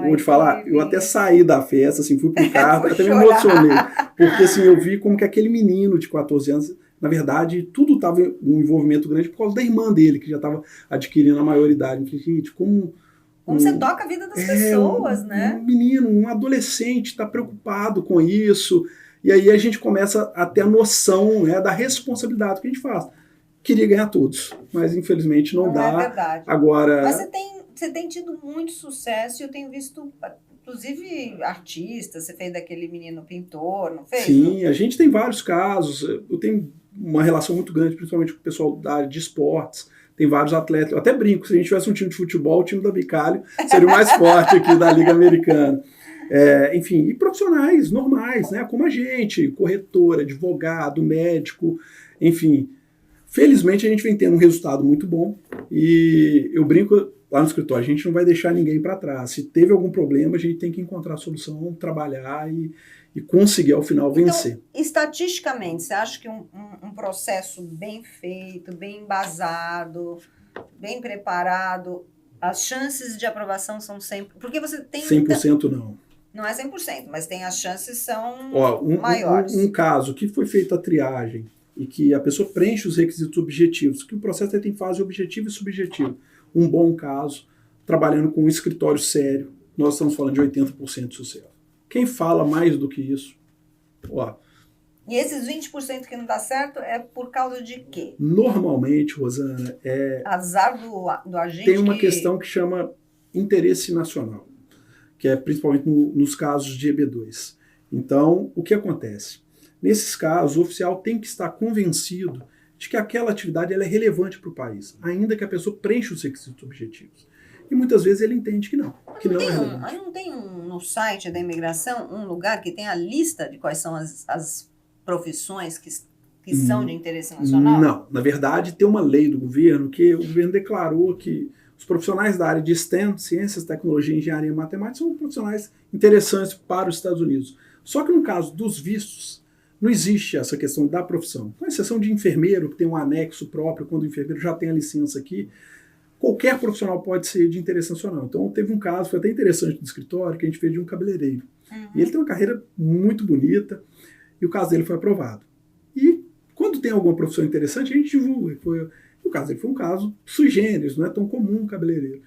vou te falar, eu até
visto.
saí da festa, assim, fui pro carro,
Vou
até me
chorar.
emocionei. Porque, assim, eu vi como que aquele menino de 14 anos, na verdade, tudo estava um envolvimento grande por causa da irmã dele, que já estava adquirindo a maioridade. Eu falei, gente, como
você toca a vida das pessoas, né?
Um menino, um adolescente está preocupado com isso. E aí a gente começa a ter a noção, né, da responsabilidade que a gente faz. Queria ganhar todos, mas infelizmente não dá.
É verdade.
Agora,
mas você tem tido muito sucesso e eu tenho visto, inclusive, artistas. Você fez daquele menino pintor, não fez?
Sim, a gente tem vários casos. Eu tenho uma relação muito grande, principalmente com o pessoal da área de esportes. Tem vários atletas. Eu até brinco, se a gente tivesse um time de futebol, o time da Bicalho seria o mais forte aqui da Liga Americana. Enfim, e profissionais normais, né, como a gente, corretor, advogado, médico, enfim. Felizmente a gente vem tendo um resultado muito bom e eu brinco lá no escritório, a gente não vai deixar ninguém para trás. Se teve algum problema, a gente tem que encontrar a solução, trabalhar e conseguir ao final vencer.
Então, estatisticamente, você acha que um processo bem feito, bem embasado, bem preparado, as chances de aprovação são 100%? Porque você tem...
100% não.
Não é 100%, mas tem as chances são
maiores.
maiores.
Um caso que foi feita a triagem e que a pessoa preenche os requisitos objetivos, que o processo tem fase objetivo e subjetivo. Um bom caso, trabalhando com um escritório sério, nós estamos falando de 80% de sucesso. Quem fala mais do que isso?
E esses 20% que não dá certo é por causa de quê?
Normalmente, Rosana,
azar do agente.
Tem uma questão que chama interesse nacional, que é principalmente nos casos de EB2. Então, o que acontece? Nesses casos, o oficial tem que estar convencido de que aquela atividade ela é relevante para o país, ainda que a pessoa preencha os requisitos objetivos. E muitas vezes ele entende que não é relevante.
Não tem no site da imigração um lugar que tem a lista de quais são as profissões que são de interesse nacional?
Não. Na verdade, tem uma lei do governo que o governo declarou que os profissionais da área de STEM, ciências, tecnologia, engenharia e matemática, são profissionais interessantes para os Estados Unidos. Só que no caso dos vistos, não existe essa questão da profissão. Com exceção de enfermeiro, que tem um anexo próprio, quando o enfermeiro já tem a licença aqui, qualquer profissional pode ser de interesse nacional. Então, teve um caso, foi até interessante no escritório, que a gente fez de um cabeleireiro. E ele tem uma carreira muito bonita, e o caso dele foi aprovado. E quando tem alguma profissão interessante, a gente divulga. O caso dele foi um caso sui generis, não é tão comum um cabeleireiro.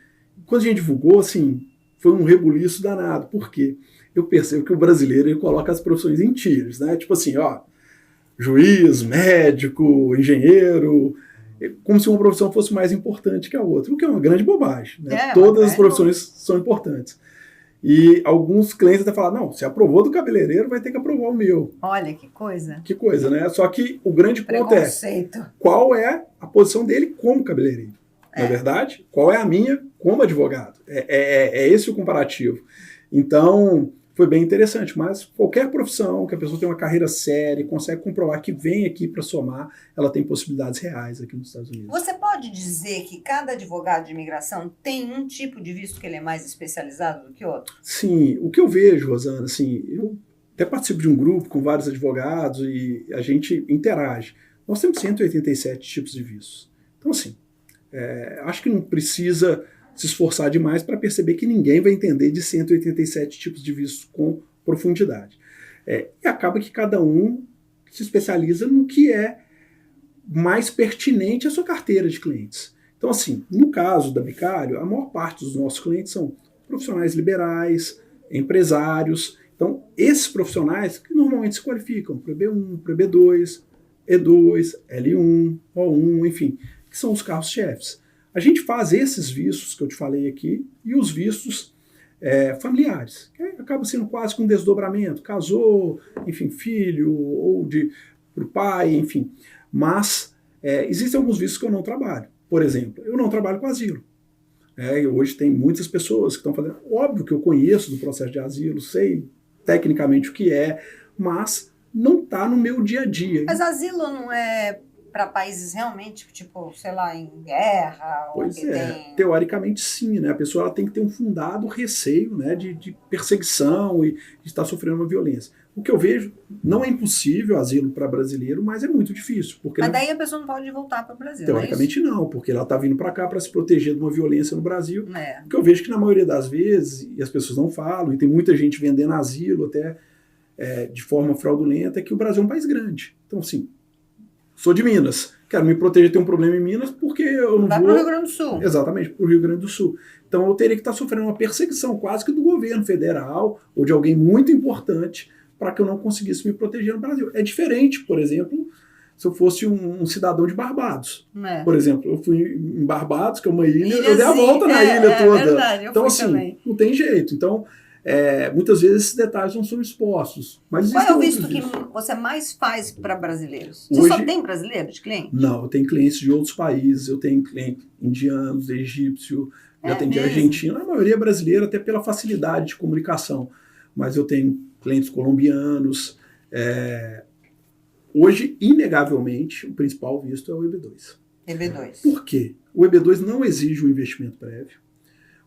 Quando a gente divulgou, assim, foi um rebuliço danado. Por quê? Eu percebo que o brasileiro ele coloca as profissões em tiers, né? Tipo assim, juiz, médico, engenheiro, como se uma profissão fosse mais importante que a outra, o que é uma grande bobagem, né? Todas as profissões são importantes. E alguns clientes até falam, não, se aprovou do cabeleireiro, vai ter que aprovar o meu.
Olha, que coisa.
Que coisa, né? Só que o grande ponto é, qual é a posição dele como cabeleireiro? Não é verdade? Qual é a minha como advogado? É esse o comparativo. Então, foi bem interessante, mas qualquer profissão que a pessoa tem uma carreira séria, consegue comprovar que vem aqui para somar, ela tem possibilidades reais aqui nos Estados Unidos.
Você pode dizer que cada advogado de imigração tem um tipo de visto que ele é mais especializado do que outro?
Sim, o que eu vejo, Rosana, assim, eu até participo de um grupo com vários advogados e a gente interage. Nós temos 187 tipos de vistos. Então, assim, acho que não precisa se esforçar demais para perceber que ninguém vai entender de 187 tipos de vistos com profundidade. E acaba que cada um se especializa no que é mais pertinente à sua carteira de clientes. Então, assim, no caso da Bicalho, a maior parte dos nossos clientes são profissionais liberais, empresários. Então, esses profissionais que normalmente se qualificam para EB1, para EB2, E2, L1, O1, enfim, que são os carros-chefes. A gente faz esses vistos que eu te falei aqui e os vistos familiares, que acaba sendo quase que um desdobramento, casou, enfim, filho, ou para o pai, enfim. Mas existem alguns vistos que eu não trabalho. Por exemplo, eu não trabalho com asilo. Hoje tem muitas pessoas que estão fazendo... Óbvio que eu conheço do processo de asilo, sei tecnicamente o que é, mas não está no meu dia a dia.
Mas asilo não é para países realmente, tipo, sei lá, em guerra?
Pois teoricamente sim, né? A pessoa ela tem que ter um fundado receio, né, de perseguição e de estar sofrendo uma violência. O que eu vejo, não é impossível asilo para brasileiro, mas é muito difícil. Porque
Mas daí a pessoa não pode voltar para o Brasil,
teoricamente
não é isso?
não, porque ela está vindo para cá para se proteger de uma violência no Brasil.
É.
O que eu vejo que na maioria das vezes, e as pessoas não falam, e tem muita gente vendendo asilo até de forma fraudulenta, é que o Brasil é um país grande. Então, assim, sou de Minas, quero me proteger, ter um problema em Minas, porque eu não
Vai
vou...
para o Rio Grande do Sul.
Exatamente, para o Rio Grande do Sul. Então eu teria que estar sofrendo uma perseguição quase que do governo federal ou de alguém muito importante para que eu não conseguisse me proteger no Brasil. É diferente, por exemplo, se eu fosse um cidadão de Barbados.
É.
Por exemplo, eu fui em Barbados, que é uma ilha,
Ilhazinha,
eu dei a volta na ilha toda.
É verdade, eu
então,
fui
assim,
também.
não tem jeito. Então, muitas vezes esses detalhes não são expostos. Mas
Qual é o
existem
visto
outros
que
vistos.
você mais faz para brasileiros? Você
Hoje-
só tem brasileiros de cliente?
Não, eu tenho clientes de outros países, eu tenho clientes indianos, egípcio, já
É
atendi
mesmo?
argentino, a maioria é brasileira, até pela facilidade de comunicação. Mas eu tenho clientes colombianos. Hoje, inegavelmente, o principal visto é o EB2.
EB2.
Por quê? O EB2 não exige um investimento prévio.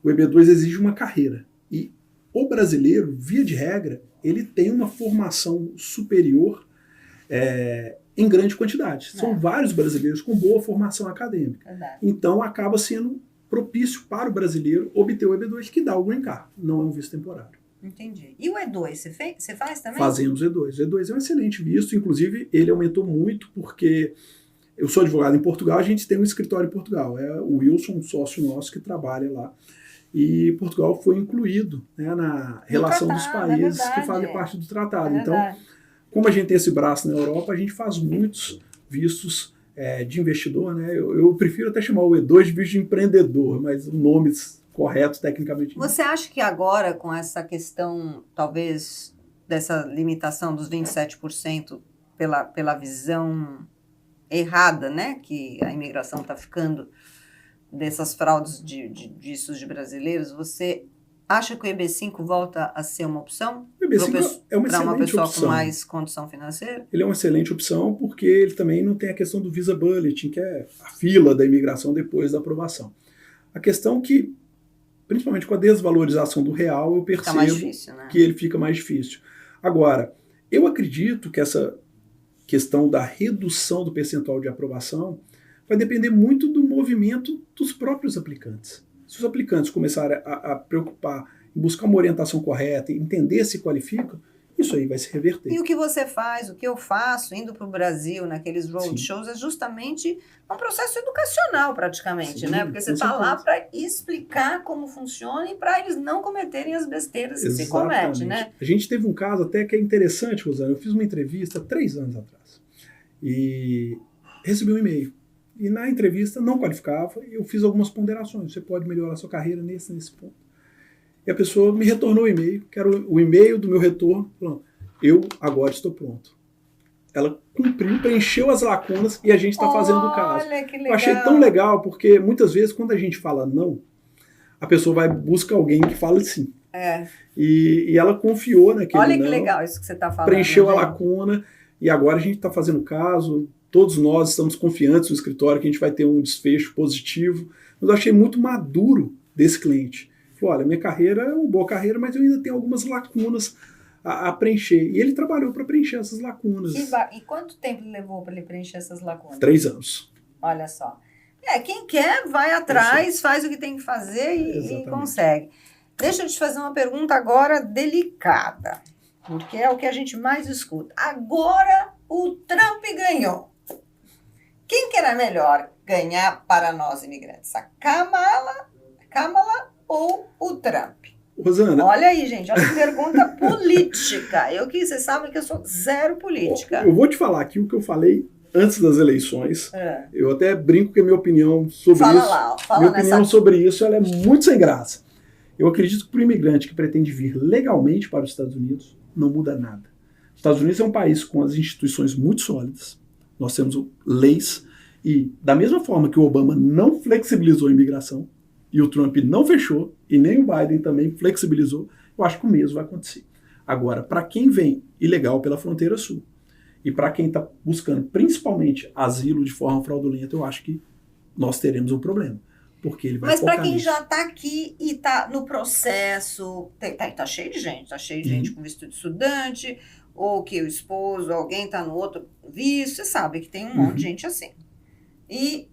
O EB2 exige uma carreira. E o brasileiro, via de regra, ele tem uma formação superior em grande quantidade. São vários brasileiros com boa formação acadêmica.
Verdade.
Então, acaba sendo propício para o brasileiro obter o EB2, que dá o green card. Não é um visto temporário.
Entendi. E o E2, você faz também?
Fazemos E2. O E2 é um excelente visto, inclusive ele aumentou muito porque eu sou advogado em Portugal, a gente tem um escritório em Portugal. É o Wilson, um sócio nosso que trabalha lá. E Portugal foi incluído, né, na relação dos
tratado,
países
verdade.
que fazem parte do tratado.
É
Então,
verdade.
como a gente tem esse braço na Europa, a gente faz muitos vistos de investidor. Né? Eu prefiro até chamar o E2 de visto de empreendedor, mas o nome correto tecnicamente.
Você acha que agora, com essa questão, talvez, dessa limitação dos 27% pela visão errada, né, que a imigração está ficando, dessas fraudes de vistos de brasileiros, você acha que o EB5 volta a ser uma opção?
O EB5 é uma
Para uma
excelente
pessoa
opção.
com mais condição financeira?
Ele é uma excelente opção porque ele também não tem a questão do visa bulletin, que é a fila da imigração depois da aprovação. A questão que, principalmente com a desvalorização do real, eu
Fica mais
percebo
difícil, né?
que ele fica mais difícil. Agora, eu acredito que essa questão da redução do percentual de aprovação vai depender muito do movimento dos próprios aplicantes. Se os aplicantes começarem a preocupar em buscar uma orientação correta, entender se qualificam, isso aí vai se reverter.
E o que você faz, o que eu faço, indo para o Brasil, naqueles roadshows, é justamente um processo educacional, praticamente,
Sim,
né? Porque você
com
está lá
certeza.
para explicar como funciona e para eles não cometerem as besteiras que se comete, né?
A gente teve um caso até que é interessante, Rosana. Eu fiz uma entrevista 3 anos atrás e recebi um e-mail. E na entrevista não qualificava, eu fiz algumas ponderações. Você pode melhorar a sua carreira nesse ponto. E a pessoa me retornou o e-mail, que era o e-mail do meu retorno, falando, eu agora estou pronto. Ela cumpriu, preencheu as lacunas e a gente está fazendo o caso.
Olha, que legal.
Eu achei tão legal, porque muitas vezes quando a gente fala não, a pessoa vai buscar alguém que fala sim. E ela confiou naquele
Olha
não.
que legal isso que você está falando.
Preencheu a
né?
lacuna e agora a gente está fazendo o caso. Todos nós estamos confiantes no escritório que a gente vai ter um desfecho positivo. Mas eu achei muito maduro desse cliente. Falou, olha, minha carreira é uma boa carreira, mas eu ainda tenho algumas lacunas a preencher. E ele trabalhou para preencher essas lacunas.
E quanto tempo levou para ele preencher essas lacunas?
3 anos.
Olha só. Quem quer, vai atrás, faz o que tem que fazer e consegue. Deixa eu te fazer uma pergunta agora delicada, porque é o que a gente mais escuta. Agora o Trump ganhou. Quem que era melhor ganhar para nós imigrantes? A Kamala ou o Trump?
Rosana.
Olha aí, gente, olha que pergunta política. Vocês sabem que eu sou zero política.
Eu vou te falar aqui o que eu falei antes das eleições. Eu até brinco que a minha opinião sobre
Fala nessa...
sobre isso ela é muito sem graça. Eu acredito que para o imigrante que pretende vir legalmente para os Estados Unidos, não muda nada. Os Estados Unidos é um país com as instituições muito sólidas. Nós temos leis e, da mesma forma que o Obama não flexibilizou a imigração, e o Trump não fechou, e nem o Biden também flexibilizou, eu acho que o mesmo vai acontecer. Agora, para quem vem ilegal pela fronteira sul, e para quem está buscando principalmente asilo de forma fraudulenta, eu acho que nós teremos um problema. Porque ele vai
Mas para quem
nisso.
já está aqui e está no processo, tá cheio de gente, com visto de estudante, ou que o esposo, alguém está no outro visto, você sabe que tem um monte de gente assim. E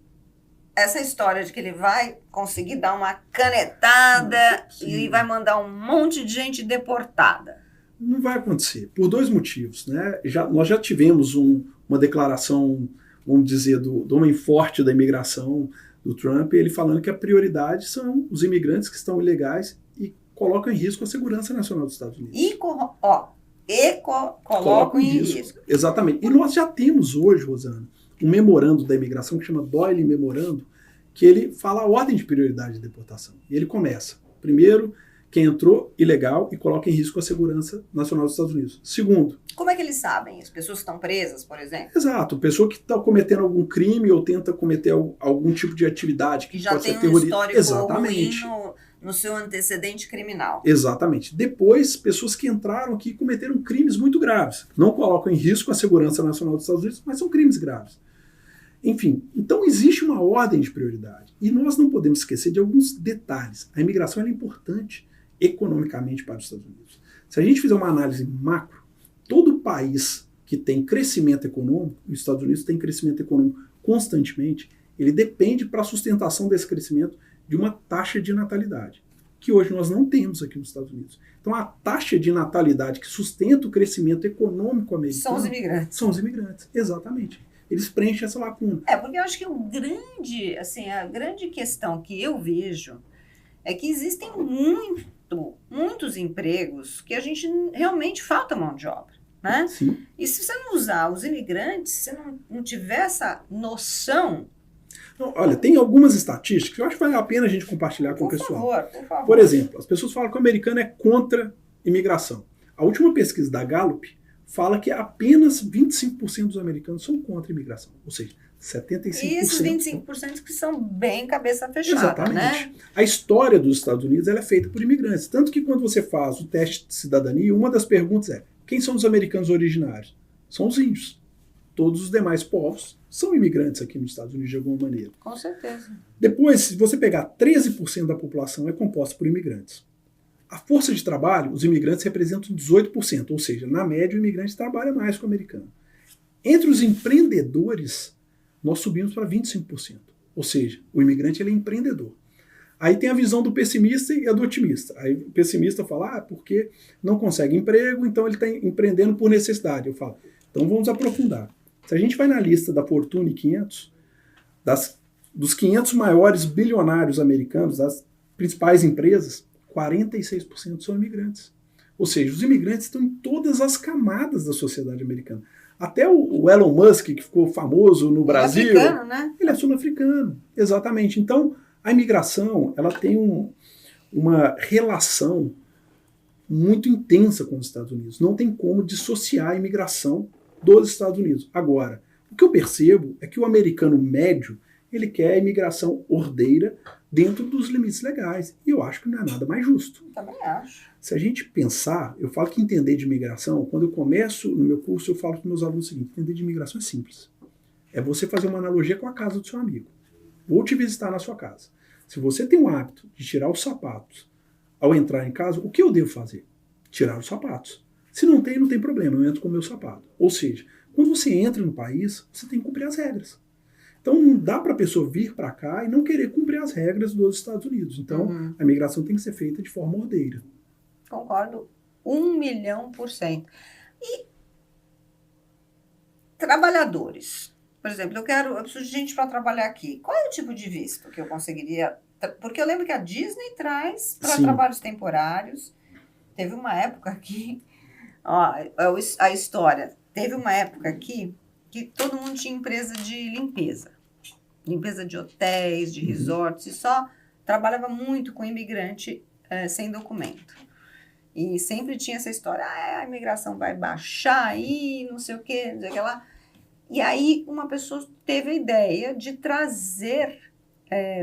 essa história de que ele vai conseguir dar uma canetada e vai mandar um monte de gente deportada.
Não vai acontecer, por dois motivos. Né? Nós já tivemos uma declaração, vamos dizer, do homem forte da imigração, do Trump, ele falando que a prioridade são os imigrantes que estão ilegais e colocam em risco a segurança nacional dos Estados Unidos.
Colocam em risco.
Exatamente. E nós já temos hoje, Rosana, um memorando da imigração que chama Doyle Memorando, que ele fala a ordem de prioridade de deportação. E ele começa, primeiro, quem entrou ilegal e coloca em risco a segurança nacional dos Estados Unidos. Segundo...
Como é que eles sabem? As pessoas que estão presas, por exemplo?
Exato. Pessoa que está cometendo algum crime ou tenta cometer algum tipo de atividade que
já
pode
tem
ser terrorismo.
Histórico
Exatamente.
ruim no seu antecedente criminal.
Exatamente. Depois, pessoas que entraram aqui e cometeram crimes muito graves. Não colocam em risco a segurança nacional dos Estados Unidos, mas são crimes graves. Enfim, então existe uma ordem de prioridade. E nós não podemos esquecer de alguns detalhes. A imigração é importante economicamente para os Estados Unidos. Se a gente fizer uma análise macro, todo país que tem crescimento econômico, os Estados Unidos tem crescimento econômico constantemente, ele depende para a sustentação desse crescimento de uma taxa de natalidade, que hoje nós não temos aqui nos Estados Unidos. Então a taxa de natalidade que sustenta o crescimento econômico americano...
São os imigrantes.
São os imigrantes, exatamente. Eles preenchem essa lacuna.
Porque eu acho que a grande questão que eu vejo é que existem muitos empregos que a gente realmente falta mão de obra, né?
Sim.
E se você não usar os imigrantes, se você não tiver essa noção...
Não, olha, tem algumas estatísticas que eu acho que vale a pena a gente compartilhar com o pessoal.
Por favor.
Por exemplo, as pessoas falam que o americano é contra imigração. A última pesquisa da Gallup fala que apenas 25% dos americanos são contra a imigração. Ou seja, 75%.
E esses 25% que são bem cabeça fechada.
Exatamente.
Né?
A história dos Estados Unidos ela é feita por imigrantes. Tanto que quando você faz o teste de cidadania, uma das perguntas é: quem são os americanos originários? São os índios. Todos os demais povos são imigrantes aqui nos Estados Unidos de alguma maneira.
Com certeza.
Depois, se você pegar 13% da população é composta por imigrantes. A força de trabalho, os imigrantes representam 18%, ou seja, na média o imigrante trabalha mais que o americano. Entre os empreendedores, nós subimos para 25%. Ou seja, o imigrante ele é empreendedor. Aí tem a visão do pessimista e a do otimista. Aí o pessimista fala, porque não consegue emprego, então ele está empreendendo por necessidade. Eu falo, então vamos aprofundar. Se a gente vai na lista da Fortune 500, dos 500 maiores bilionários americanos, das principais empresas, 46% são imigrantes. Ou seja, os imigrantes estão em todas as camadas da sociedade americana. Até o Elon Musk, que ficou famoso no Brasil,
ele é africano, né?
Ele é sul-africano, exatamente. Então, a imigração ela tem uma relação muito intensa com os Estados Unidos. Não tem como dissociar a imigração dos Estados Unidos. Agora, o que eu percebo é que o americano médio ele quer a imigração ordeira dentro dos limites legais. E eu acho que não é nada mais justo.
Também acho.
Se a gente pensar, eu falo que entender de imigração, quando eu começo no meu curso, eu falo para os meus alunos o seguinte: entender de imigração é simples. É você fazer uma analogia com a casa do seu amigo. Vou te visitar na sua casa. Se você tem o hábito de tirar os sapatos ao entrar em casa, o que eu devo fazer? Tirar os sapatos. Se não tem, não tem problema, eu entro com o meu sapato. Ou seja, quando você entra no país, você tem que cumprir as regras. Então não dá para a pessoa vir para cá e não querer cumprir as regras dos Estados Unidos. Então a imigração tem que ser feita de forma ordeira.
Concordo 1.000.000%. E trabalhadores? Por exemplo, eu preciso de gente para trabalhar aqui. Qual é o tipo de visto que eu conseguiria? Porque eu lembro que a Disney traz para trabalhos temporários. Teve uma época aqui, a história, teve uma época aqui que todo mundo tinha empresa de limpeza. Limpeza de hotéis, de resorts, e só trabalhava muito com imigrante sem documento. E sempre tinha essa história, a imigração vai baixar aí, não sei o quê, não sei o que lá. E aí uma pessoa teve a ideia de trazer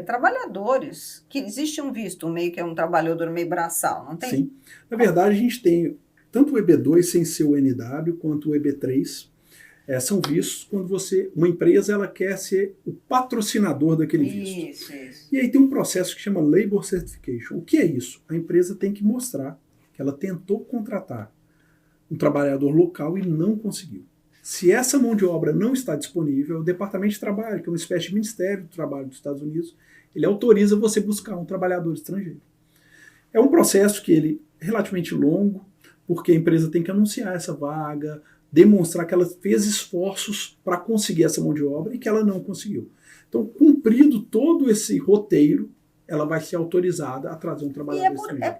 trabalhadores, que existe um visto, meio que é um trabalhador meio braçal, não tem?
Sim. Na verdade, a gente tem tanto o EB2 sem ser o NW, quanto o EB3, são vistos quando uma empresa ela quer ser o patrocinador daquele visto.
Isso.
E aí tem um processo que chama Labor Certification. O que é isso? A empresa tem que mostrar que ela tentou contratar um trabalhador local e não conseguiu. Se essa mão de obra não está disponível, o Departamento de Trabalho, que é uma espécie de Ministério do Trabalho dos Estados Unidos, ele autoriza você buscar um trabalhador estrangeiro. É um processo que ele é relativamente longo, porque a empresa tem que anunciar essa vaga, demonstrar que ela fez esforços para conseguir essa mão de obra e que ela não conseguiu. Então, cumprido todo esse roteiro, ela vai ser autorizada a trazer um trabalhador estrangeiro.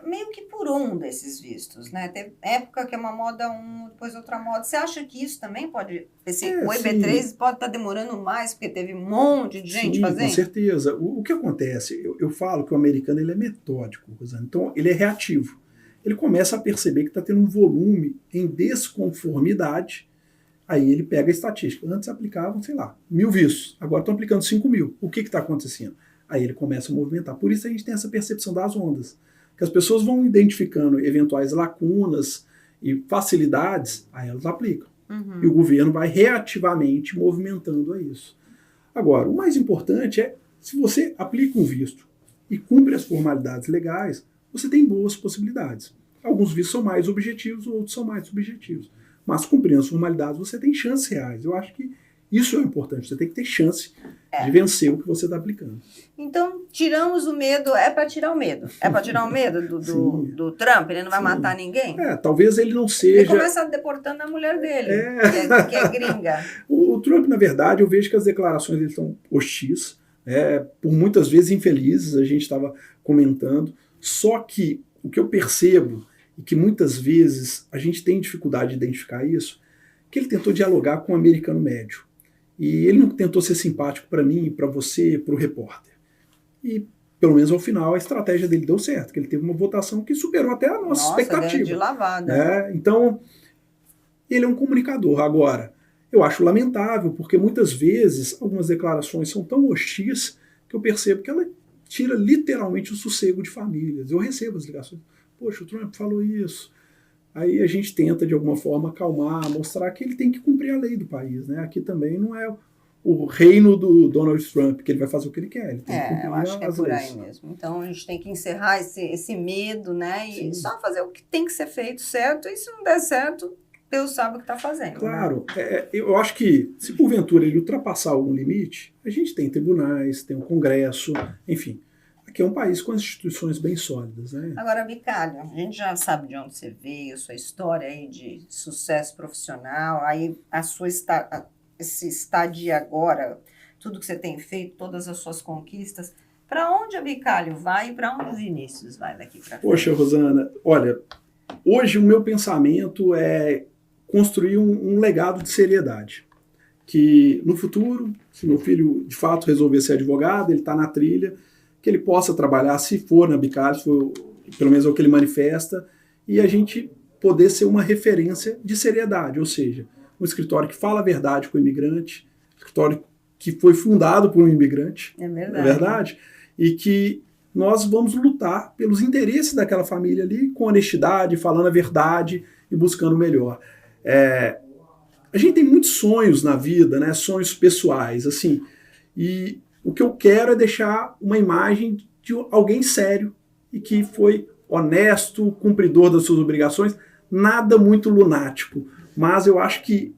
Meio que por um desses vistos, né? Teve época que é uma moda depois outra moda. Você acha que isso também pode... o EB3 pode estar demorando mais, porque teve um monte de gente fazendo?
Com certeza. O que acontece? Eu falo que o americano ele é metódico, Rosana. Então, ele é reativo. Ele começa a perceber que está tendo um volume em desconformidade, aí ele pega a estatística. Antes aplicavam, 1.000 vistos, agora estão aplicando 5.000. O que está acontecendo? Aí ele começa a movimentar. Por isso a gente tem essa percepção das ondas. Que as pessoas vão identificando eventuais lacunas e facilidades, aí elas aplicam. E o governo vai reativamente movimentando a isso. Agora, o mais importante é, se você aplica um visto e cumpre as formalidades legais, você tem boas possibilidades. Alguns vistos são mais objetivos, outros são mais subjetivos. Mas cumprindo as formalidades, você tem chances reais. Eu acho que isso é importante, você tem que ter chance de vencer o que você está aplicando.
Então, tiramos o medo, é para tirar o medo. É para tirar o medo do Trump, ele não vai matar ninguém?
Talvez ele não seja...
Ele começa deportando a mulher dele, que é gringa.
O Trump, na verdade, eu vejo que as declarações dele são hostis, por muitas vezes infelizes, a gente estava comentando, só que o que eu percebo, e que muitas vezes a gente tem dificuldade de identificar isso, que ele tentou dialogar com o americano médio. E ele não tentou ser simpático para mim, para você, para o repórter. E, pelo menos ao final, a estratégia dele deu certo, que ele teve uma votação que superou até a nossa expectativa.
De lavada.
Então, ele é um comunicador. Agora, eu acho lamentável, porque muitas vezes algumas declarações são tão hostis que eu percebo que ela tira literalmente o sossego de famílias. Eu recebo as ligações. Poxa, o Trump falou isso. Aí a gente tenta, de alguma forma, acalmar, mostrar que ele tem que cumprir a lei do país. Né? Aqui também não é o reino do Donald Trump, que ele vai fazer o que ele quer. Ele tem que cumprir
eu acho que é por
leis.
aí mesmo. Então a gente tem que encerrar esse medo, né? E só fazer o que tem que ser feito certo. E se não der certo, Deus sabe o que está fazendo.
Claro. Né? Eu acho que, se porventura ele ultrapassar algum limite, a gente tem tribunais, tem um Congresso, enfim... que é um país com instituições bem sólidas. Né?
Agora, Bicalho, a gente já sabe de onde você veio, sua história aí de sucesso profissional, aí esse estadia agora, tudo que você tem feito, todas as suas conquistas. Para onde a Bicalho vai e para onde o Vinícius vai daqui para frente?
Poxa, Rosana, olha, hoje o meu pensamento é construir um legado de seriedade. Que no futuro, se meu filho de fato resolver ser advogado, ele está na trilha, que ele possa trabalhar, se for na Bicalho, se for, pelo menos é o que ele manifesta, e a gente poder ser uma referência de seriedade, ou seja, um escritório que fala a verdade com o imigrante, um escritório que foi fundado por um imigrante,
é
verdade, e que nós vamos lutar pelos interesses daquela família ali, com honestidade, falando a verdade e buscando o melhor. A gente tem muitos sonhos na vida, né? Sonhos pessoais, assim, e o que eu quero é deixar uma imagem de alguém sério e que foi honesto, cumpridor das suas obrigações, nada muito lunático. Mas eu acho que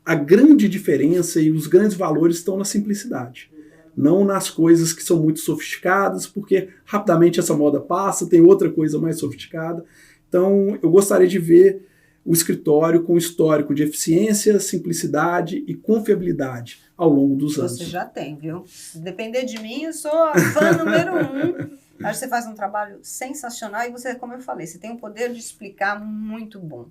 a grande diferença e os grandes valores estão na simplicidade. Não nas coisas que são muito sofisticadas, porque rapidamente essa moda passa, tem outra coisa mais sofisticada. Então eu gostaria de ver o escritório com histórico de eficiência, simplicidade e confiabilidade ao longo dos anos.
Você já tem, viu? Se depender de mim, eu sou a fã número 1. Acho que você faz um trabalho sensacional e você, como eu falei, você tem um poder de explicar muito bom.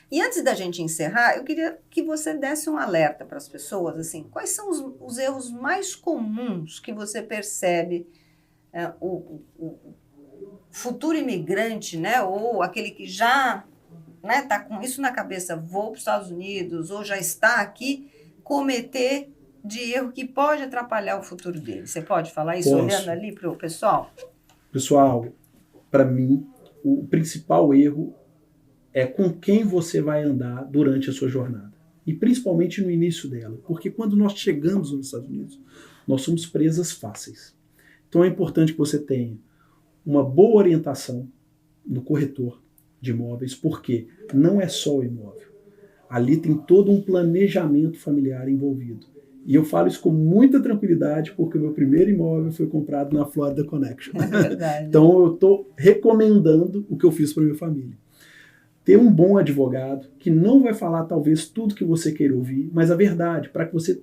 E antes da gente encerrar, eu queria que você desse um alerta para as pessoas, assim, quais são os erros mais comuns que você percebe o futuro imigrante, né, ou aquele que já tá com isso na cabeça, vou para os Estados Unidos ou já está aqui, cometer de erro que pode atrapalhar o futuro dele. Você pode falar isso olhando ali para o pessoal?
Pessoal, para mim, o principal erro é com quem você vai andar durante a sua jornada. E principalmente no início dela. Porque quando nós chegamos nos Estados Unidos, nós somos presas fáceis. Então é importante que você tenha uma boa orientação no corretor, de imóveis, porque não é só o imóvel. Ali tem todo um planejamento familiar envolvido. E eu falo isso com muita tranquilidade, porque o meu primeiro imóvel foi comprado na Florida Connection.
É verdade.
Então eu estou recomendando o que eu fiz para minha família. Ter um bom advogado que não vai falar talvez tudo que você queira ouvir, mas a verdade, para que você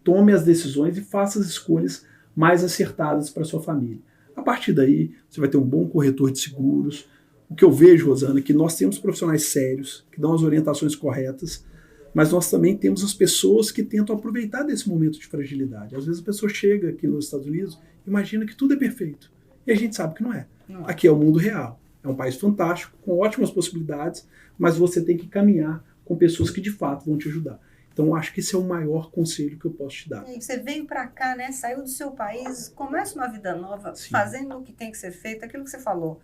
tome as decisões e faça as escolhas mais acertadas para sua família. A partir daí, você vai ter um bom corretor de seguros. O que eu vejo, Rosana, é que nós temos profissionais sérios, que dão as orientações corretas, mas nós também temos as pessoas que tentam aproveitar desse momento de fragilidade. Às vezes a pessoa chega aqui nos Estados Unidos e imagina que tudo é perfeito. E a gente sabe que não é. Aqui é o mundo real. É um país fantástico, com ótimas possibilidades, mas você tem que caminhar com pessoas que de fato vão te ajudar. Então, eu acho que esse é o maior conselho que eu posso te dar.
E você veio para cá, né? Saiu do seu país, começa uma vida nova,
Sim.
fazendo o que tem que ser feito, aquilo que você falou.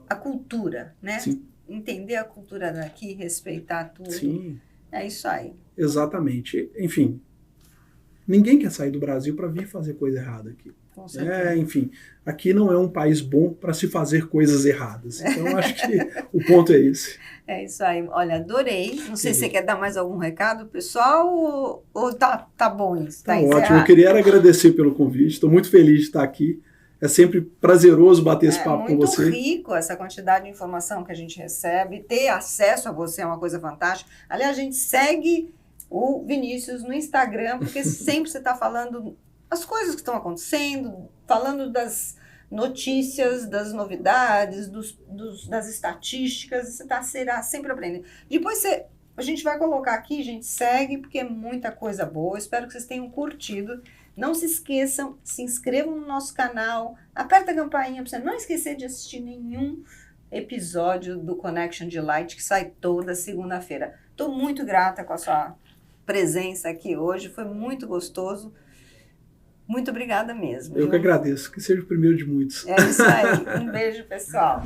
A cultura, né?
Sim.
Entender a cultura daqui, respeitar tudo.
Sim.
É isso aí.
Exatamente. Enfim, ninguém quer sair do Brasil para vir fazer coisa errada aqui.
Com certeza.
Enfim, aqui não é um país bom para se fazer coisas erradas. Então, acho que o ponto é esse.
É isso aí. Olha, adorei. Não sei se você quer dar mais algum recado, pessoal, ou tá bom isso?
Tá
encerrado?
ótimo. Eu queria agradecer pelo convite. Estou muito feliz de estar aqui. É sempre prazeroso bater esse papo com você.
É muito rico essa quantidade de informação que a gente recebe. Ter acesso a você é uma coisa fantástica. Aliás, a gente segue o Vinícius no Instagram, porque sempre você está falando as coisas que estão acontecendo, falando das notícias, das novidades, das estatísticas. Você será sempre aprendendo. Depois a gente vai colocar aqui, gente, segue, porque é muita coisa boa. Espero que vocês tenham curtido. Não se esqueçam, se inscrevam no nosso canal, aperta a campainha para você não esquecer de assistir nenhum episódio do Connection Delight que sai toda segunda-feira. Estou muito grata com a sua presença aqui hoje, foi muito gostoso. Muito obrigada mesmo.
Eu que agradeço, que seja o primeiro de muitos.
É isso aí. Um beijo, pessoal.